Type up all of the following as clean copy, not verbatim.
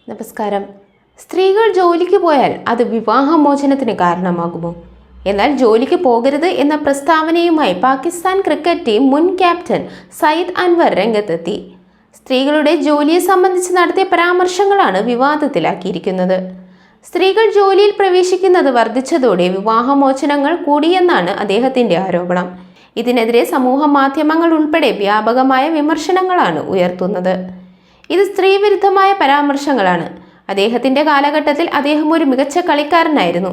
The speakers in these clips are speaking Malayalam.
നമസ്കാരം. സ്ത്രീകൾ ജോലിക്ക് പോയാൽ അത് വിവാഹമോചനത്തിന് കാരണമാകുമോ? എന്നാൽ ജോലിക്ക് പോകരുത് എന്ന പ്രസ്താവനയുമായി പാകിസ്ഥാൻ ക്രിക്കറ്റ് ടീം മുൻ ക്യാപ്റ്റൻ സയ്യിദ് അൻവർ രംഗത്തെത്തി. സ്ത്രീകളുടെ ജോലിയെ സംബന്ധിച്ച് നടത്തിയ പരാമർശങ്ങളാണ് വിവാദത്തിലാക്കിയിരിക്കുന്നത്. സ്ത്രീകൾ ജോലിയിൽ പ്രവേശിക്കുന്നത് വർദ്ധിച്ചതോടെ വിവാഹമോചനങ്ങൾ കൂടിയെന്നാണ് അദ്ദേഹത്തിന്റെ ആരോപണം. ഇതിനെതിരെ സമൂഹ മാധ്യമങ്ങൾ ഉൾപ്പെടെ വ്യാപകമായ വിമർശനങ്ങളാണ് ഉയർത്തുന്നത്. ഇത് സ്ത്രീവിരുദ്ധമായ പരാമർശങ്ങളാണ്. അദ്ദേഹത്തിന്റെ കാലഘട്ടത്തിൽ അദ്ദേഹം ഒരു മികച്ച കളിക്കാരനായിരുന്നു.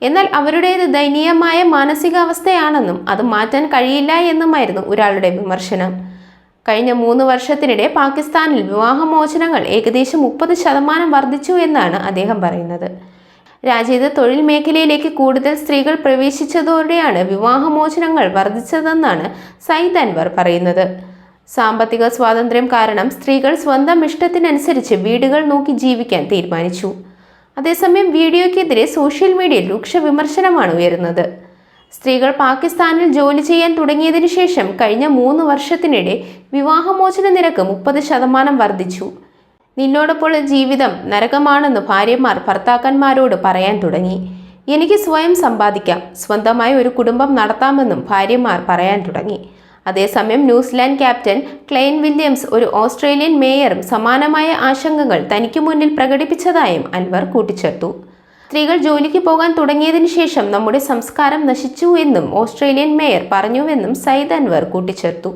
എന്നാൽ അവരുടേത് ദയനീയമായ മാനസികാവസ്ഥയാണെന്നും അത് മാറ്റാൻ കഴിയില്ല എന്നുമായിരുന്നു ഒരാളുടെ വിമർശനം. കഴിഞ്ഞ 3 വർഷത്തിനിടെ പാകിസ്ഥാനിൽ വിവാഹമോചനങ്ങൾ ഏകദേശം 30% വർദ്ധിച്ചു എന്നാണ് അദ്ദേഹം പറയുന്നത്. രാജ്യത്ത് തൊഴിൽ മേഖലയിലേക്ക് കൂടുതൽ സ്ത്രീകൾ പ്രവേശിച്ചതോടെയാണ് വിവാഹമോചനങ്ങൾ വർദ്ധിച്ചതെന്നാണ് സയ്യിദ് അൻവർ പറയുന്നത്. സാമ്പത്തിക സ്വാതന്ത്ര്യം കാരണം സ്ത്രീകൾ സ്വന്തം ഇഷ്ടത്തിനനുസരിച്ച് വീടുകൾ നോക്കി ജീവിക്കാൻ തീരുമാനിച്ചു. അതേസമയം വീഡിയോയ്ക്കെതിരെ സോഷ്യൽ മീഡിയയിൽ രൂക്ഷ വിമർശനമാണ് ഉയരുന്നത്. സ്ത്രീകൾ പാകിസ്ഥാനിൽ ജോലി ചെയ്യാൻ തുടങ്ങിയതിനു ശേഷം കഴിഞ്ഞ 3 വർഷത്തിനിടെ വിവാഹമോചന നിരക്ക് 30% വർദ്ധിച്ചു. നിന്നോടൊപ്പമുള്ള ജീവിതം നരകമാണെന്ന് ഭാര്യമാർ ഭർത്താക്കന്മാരോട് പറയാൻ തുടങ്ങി. എനിക്ക് സ്വയം സമ്പാദിക്കാം, സ്വന്തമായി ഒരു കുടുംബം നടത്താമെന്നും ഭാര്യമാർ പറയാൻ തുടങ്ങി. അതേസമയം ന്യൂസിലാൻഡ് ക്യാപ്റ്റൻ ക്ലെയ്ൻ വില്യംസ് ഒരു ഓസ്ട്രേലിയൻ മേയറും സമാനമായ ആശങ്കകൾ തനിക്ക് മുന്നിൽ പ്രകടിപ്പിച്ചതായും അൻവർ കൂട്ടിച്ചേർത്തു. സ്ത്രീകൾ ജോലിക്ക് പോകാൻ തുടങ്ങിയതിനു ശേഷം നമ്മുടെ സംസ്കാരം നശിച്ചു എന്നും ഓസ്ട്രേലിയൻ മേയർ പറഞ്ഞുവെന്നും സയ്യിദ് അൻവർ കൂട്ടിച്ചേർത്തു.